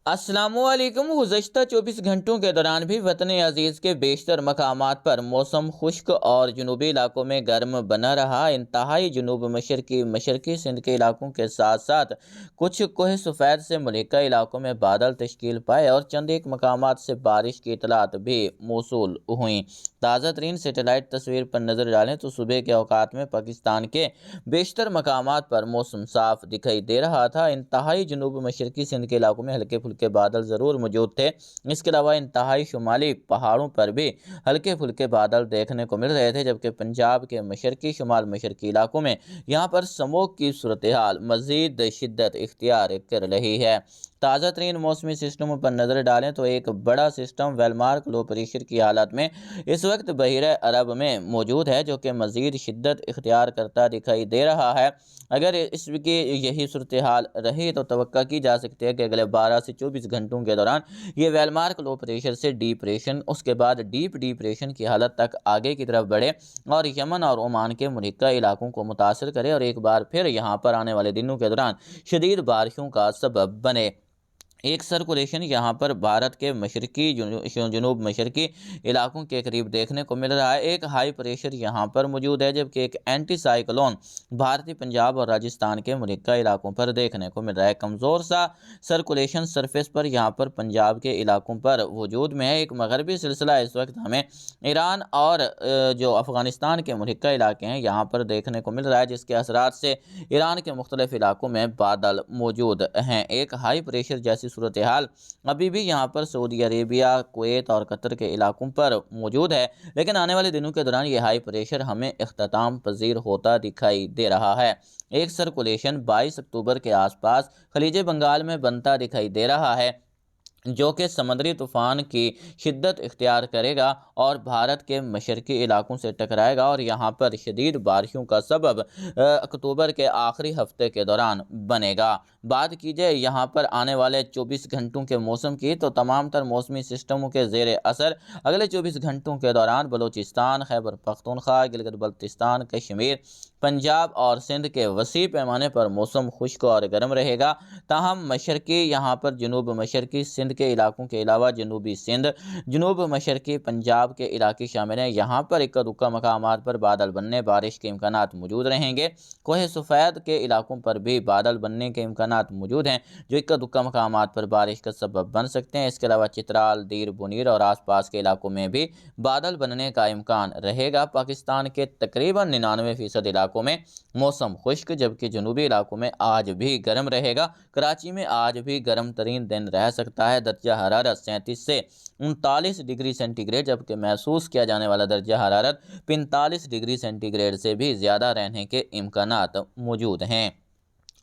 अस्सलामुअलैकुम। गुज़श्ता 24 घंटों के दौरान भी वतन अजीज़ के बेशतर मकामात पर मौसम खुश्क और जनूबी इलाकों में गर्म बना रहा। इंतहाई जनूब मशरकी सिंध के इलाकों के साथ साथ कुछ कोह सफ़ेद से मलिका इलाकों में बादल तश्कील पाए और चंद एक मकामात से बारिश की इतलात भी मौसूल हुई। ताज़ा तरीन सेटेलाइट तस्वीर पर नज़र डालें तो सुबह के औकात में पाकिस्तान के बेशतर मकामात पर मौसम साफ दिखाई दे रहा था। इंतहाई जनूब मशरकी सिंध के इलाकों में हल्के फुल्के बादल ज़रूर मौजूद थे। इसके अलावा इंतहाई शुमाली पहाड़ों पर भी हल्के फुल्के बादल देखने को मिल रहे थे, जबकि पंजाब के मशरकी शुमाल मशरकी इलाकों में यहाँ पर स्मोक की सूरत हाल मज़ीद शिद्दत इख्तियार कर रही है। ताज़ा तरीन मौसमी सिस्टमों पर नज़र डालें तो एक बड़ा सिस्टम वेलमार्क लो प्रेशर की हालत में इस वक्त बहिरे अरब में मौजूद है, जो कि मज़ीद शिद्दत इख्तियार करता दिखाई दे रहा है। अगर इसकी यही सूरत हाल रही तो तवक्का की जा सकती है कि अगले 12 से 24 घंटों के दौरान ये वेलमार्क लो प्रेशर से डिप्रेशन, उसके बाद डीप डिप्रेशन की हालत तक आगे की तरफ बढ़े और यमन और ओमान के मुल्का इलाकों को मुतासर करे और एक बार फिर यहाँ पर आने वाले दिनों के दौरान शदीद बारिशों का सबब बने। एक सर्कुलेशन यहाँ पर भारत के मशरकी जनूब मशरकी इलाकों के करीब देखने को मिल रहा है। एक हाई प्रेशर यहाँ पर मौजूद है, जबकि एक एंटी साइक्लोन भारतीय पंजाब और राजस्थान के मुल्का इलाकों पर देखने को मिल रहा है। कमज़ोर सा सर्कुलेशन सरफेस पर यहाँ पर पंजाब के इलाकों पर वजूद में है। एक मगरबी सिलसिला इस वक्त हमें ईरान और जो अफ़गानिस्तान के मुल्का इलाके हैं यहाँ पर देखने को मिल रहा है, जिसके असरात से ईरान के मुख्तलिफ इलाकों में बादल मौजूद हैं। एक हाई प्रेशर जैसी सूरत हाल अभी भी यहाँ पर सऊदी अरेबिया, कुवैत और कतर के इलाकों पर मौजूद है, लेकिन आने वाले दिनों के दौरान ये हाई प्रेशर हमें इख्तिताम पजीर होता दिखाई दे रहा है। एक सर्कुलेशन 22 अक्टूबर के आसपास खलीज बंगाल में बनता दिखाई दे रहा है, जो कि समुद्री तूफ़ान की शिद्दत इख्तियार करेगा और भारत के मशरकी इलाकों से टकराएगा और यहाँ पर शदीद बारिशों का सबब अक्टूबर के आखिरी हफ्ते के दौरान बनेगा। बात की जाए यहाँ पर आने वाले 24 घंटों के मौसम की, तो तमाम तर मौसमी सिस्टमों के ज़ेर असर अगले 24 घंटों के दौरान बलूचिस्तान, खैबर पख्तूनख्वा, गिलगित बल्तिस्तान, कश्मीर, पंजाब और सिंध के वसी पैमाने पर मौसम खुश्क और गर्म रहेगा। ताहम मशरकी यहाँ पर जनूब मशरकी सिंध के इलाकों के अलावा जनूबी सिंध, जनूब मशरकी पंजाब के इलाके शामिल हैं। यहाँ पर इक्का दुक्का मकामात पर बादल बनने, बारिश के इम्कानात मौजूद रहेंगे। कोह सफ़ेद के इलाकों पर भी बादल बनने के इम्कानात मौजूद हैं, जो इक्का दुक्का मकामात पर बारिश का सबब बन सकते हैं। इसके अलावा चित्राल, दीर, बुनीर और आसपास के इलाकों में भी बादल बनने का इम्कान रहेगा। पाकिस्तान के तकरीबन 99% इलाकों में मौसम खुश्क, जबकि जनूबी इलाकों में आज भी गर्म रहेगा। कराची में आज भी गर्म तरीन दिन रह सकता है। दर्जा हरारत 37 से 39 डिग्री सेंटीग्रेड, जबकि महसूस किया जाने वाला दर्जा हरारत 45 डिग्री सेंटीग्रेड से भी ज़्यादा रहने के इम्कानात मौजूद हैं।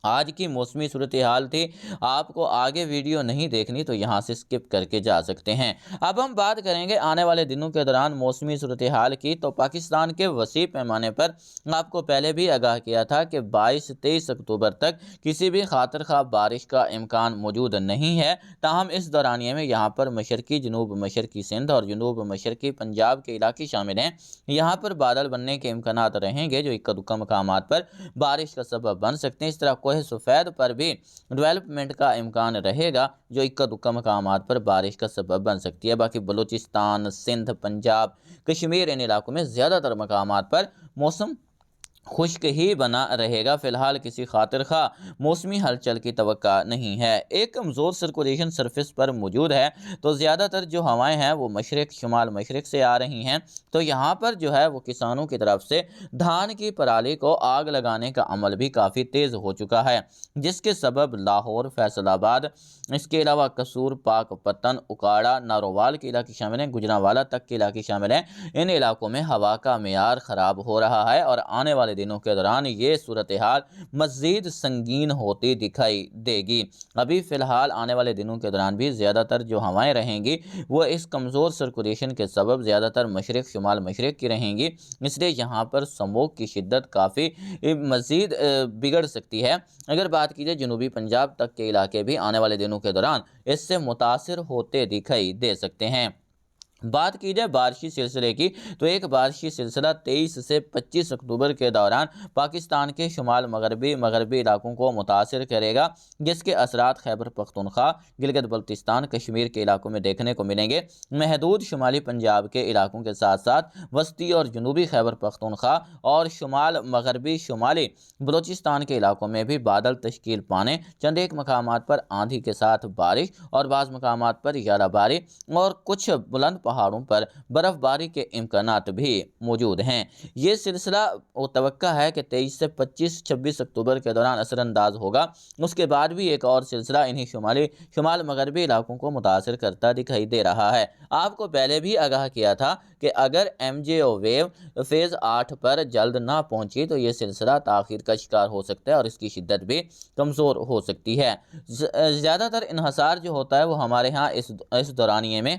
आज की मौसमी सूरत हाल थी। आपको आगे वीडियो नहीं देखनी तो यहाँ से स्किप करके जा सकते हैं। अब हम बात करेंगे आने वाले दिनों के दौरान मौसमी सूरत हाल की। तो पाकिस्तान के वसी पैमाने पर आपको पहले भी आगाह किया था कि 22 से 23 अक्टूबर तक किसी भी खातिर खा बारिश का इम्कान मौजूद नहीं है। ताहम इस दौरानिए में यहाँ पर मशरकी जनूब मशरकी सिंध और जनूब मशरकी पंजाब के इलाके शामिल हैं। यहाँ पर बादल बनने के इम्कानात रहेंगे, जो इक्का दुक्का मकामात पर बारिश का सबब बन सकते हैं। इस तरह कोह सफ़ेद पर भी डेवलपमेंट का इम्कान रहेगा, जो इक्का दुक्का मकामात पर बारिश का सबब बन सकती है। बाकी बलूचिस्तान, सिंध, पंजाब, कश्मीर, इन इलाकों में ज़्यादातर मकामात पर मौसम खुश्क ही बना रहेगा। फिलहाल किसी खातिर खा मौसमी हलचल की तवक्का नहीं है। एक कमज़ोर सर्कुलेशन सरफेस पर मौजूद है, तो ज़्यादातर जो हवाएं हैं वो मशरक़ शुमाल मशरक़ से आ रही हैं। तो यहाँ पर जो है वो किसानों की तरफ से धान की पराली को आग लगाने का अमल भी काफ़ी तेज़ हो चुका है, जिसके सबब लाहौर, फैसलाबाद, इसके अलावा कसूर, पाकपतन, उकाड़ा, नारोवाल के इलाके शामिल हैं, गुजरांवाला तक के इलाके शामिल हैं। इन इलाकों में हवा का मेयार ख़राब हो रहा है और आने वाले दिनों के दौरान ये सूरत हाल मज़ीद संगीन होती दिखाई देगी। अभी फ़िलहाल आने वाले दिनों के दौरान भी ज़्यादातर जो हवाएं रहेंगी वो इस कमज़ोर सर्कुलेशन के सबब ज़्यादातर मशरक़ शुमाल मशरक़ की रहेंगी, इसलिए यहाँ पर स्मोक की शिद्दत काफ़ी मज़ीद बिगड़ सकती है। अगर बात की जाए जनूबी पंजाब तक के इलाके भी आने वाले दिनों के दौरान इससे मुतासिर होते दिखाई दे सकते हैं। बात की जाए बारिशी सिलसिले की, तो एक बारिशी सिलसिला 23 से 25 अक्टूबर के दौरान पाकिस्तान के शुमाल मगरबी इलाकों को मुतासिर करेगा, जिसके असरात खैबर पख्तूनख्वा, गिलगित बल्तिस्तान, कश्मीर के इलाकों में देखने को मिलेंगे। महदूद शुमाली पंजाब के इलाकों के साथ साथ वस्ती और जनूबी खैबर पख्तूनख्वा और शुमाल मगरबी शुमाली बलूचिस्तान के इलाकों में भी बादल तश्कील पाने, चंद एक मकामात पर आंधी के साथ बारिश और बाज़ मकामात पर यालाबारी और कुछ बुलंद पहाड़ों पर बर्फबारी के इम्कानात भी मौजूद हैं। ये सिलसिला तवक्का है कि 23 से 26 अक्टूबर के दौरान असरअंदाज होगा। उसके बाद भी एक और सिलसिला इन्हीं शुमाल मगरबी इलाकों को मुतासिर करता दिखाई दे रहा है। आपको पहले भी आगाह किया था कि अगर MJO वेव फेज़ 8 पर जल्द ना पहुंची तो ये सिलसिला ताख़ीर का शिकार हो सकता है और इसकी शिद्दत भी कमज़ोर हो सकती है। ज़्यादातर इन्हसार जो होता है वो हमारे यहाँ इस दौरानिए में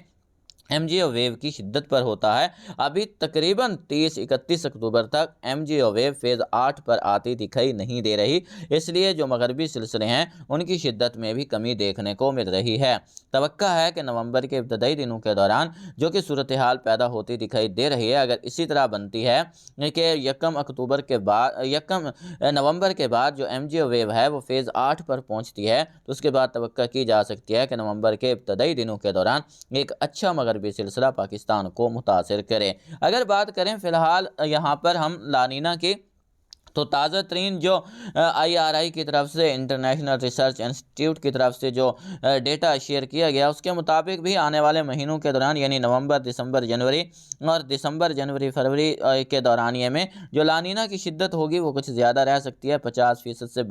MJO वेव की शिद्दत पर होता है। अभी तकरीबन 30-31 अक्टूबर तक MJO वेव फेज़ 8 पर आती दिखाई नहीं दे रही, इसलिए जो मगरबी सिलसिले हैं उनकी शिद्दत में भी कमी देखने को मिल रही है। तवक्का है कि नवंबर के इब्तदाई दिनों के दौरान जो कि सूरत हाल पैदा होती दिखाई दे रही है, अगर इसी तरह बनती है कि 1 नवंबर के बाद जो MJO वेव है वो फेज़ 8 पर पहुँचती है, तो उसके बाद तवक्का की जा सकती है कि नवंबर के इब्तदाई दिनों के दौरान एक अच्छा मगरबी सिलसिला पाकिस्तान को मुतासिर करे। अगर बात करें फ़िलहाल यहाँ पर हम लानीना की, तो ताज़ा तरीन जो IRI की तरफ से, इंटरनेशनल रिसर्च इंस्टीट्यूट की तरफ से जो डेटा शेयर किया गया, उसके मुताबिक भी आने वाले महीनों के दौरान यानी नवंबर, दिसंबर, जनवरी और दिसंबर, जनवरी, फरवरी के दौरानिए में जो लानीना की शिद्दत होगी वो कुछ ज़्यादा रह सकती है। 50% से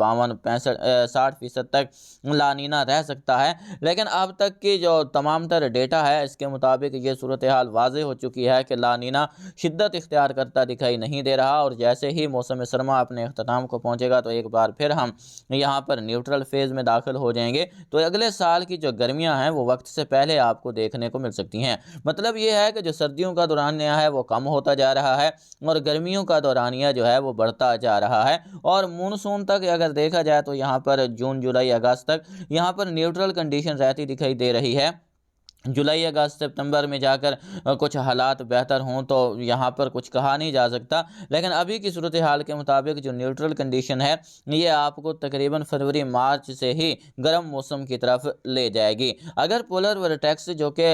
60% तक लानीना रह सकता है। लेकिन अब तक की जो तमाम तर डेटा है इसके मुताबिक ये सूरत हाल वाज़ेह हो चुकी है कि लानीना शिद्दत इख्तियार करता दिखाई नहीं दे रहा, और जैसे ही मौसम सरमा अपने अख्ताम को पहुंचेगा तो एक बार फिर हम यहाँ पर न्यूट्रल फेज़ में दाखिल हो जाएंगे। तो अगले साल की जो गर्मियाँ हैं वो वक्त से पहले आपको देखने को मिल सकती हैं। मतलब ये है कि जो सर्दियों का दौरानिया है वो कम होता जा रहा है और गर्मियों का दौरानिया जो है वो बढ़ता जा रहा है। और मानसून तक अगर देखा जाए तो यहाँ पर जून, जुलाई, अगस्त तक यहाँ पर न्यूट्रल कंडीशन रहती दिखाई दे रही है। जुलाई, अगस्त, सितंबर में जाकर कुछ हालात बेहतर हों तो यहाँ पर कुछ कहा नहीं जा सकता, लेकिन अभी की सूरत हाल के मुताबिक जो न्यूट्रल कंडीशन है ये आपको तकरीबन फरवरी, मार्च से ही गर्म मौसम की तरफ ले जाएगी। अगर पोलर वर्टेक्स जो कि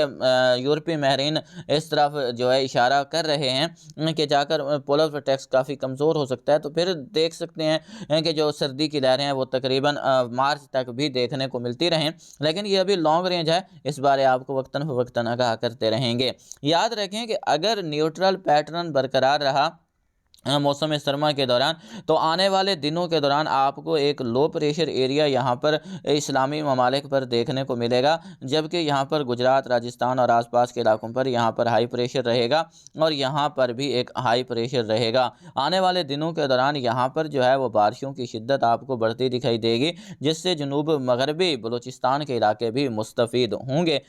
यूरोपीय माहिरीन इस तरफ जो है इशारा कर रहे हैं कि जाकर पोलर वर्टेक्स काफ़ी कमज़ोर हो सकता है, तो फिर देख सकते हैं कि जो सर्दी की लहरें हैं वो तकरीबन मार्च तक भी देखने को मिलती रहें। लेकिन ये अभी लॉन्ग रेंज है, इस बारे आपको वक्तन आगाह करते रहेंगे। याद रखें कि अगर न्यूट्रल पैटर्न बरकरार रहा मौसम सरमा के दौरान, तो आने वाले दिनों के दौरान आपको एक लो प्रेशर एरिया यहाँ पर इस्लामी ममालिक पर देखने को मिलेगा, जबकि यहाँ पर गुजरात, राजस्थान और आसपास के इलाकों पर यहाँ पर हाई प्रेशर रहेगा और यहाँ पर भी एक हाई प्रेशर रहेगा। आने वाले दिनों के दौरान यहाँ पर जो है वो बारिशों की शिद्दत आपको बढ़ती दिखाई देगी, जिससे जनूब मगरबी बलूचिस्तान के इलाके भी मुस्तफ़ीद होंगे।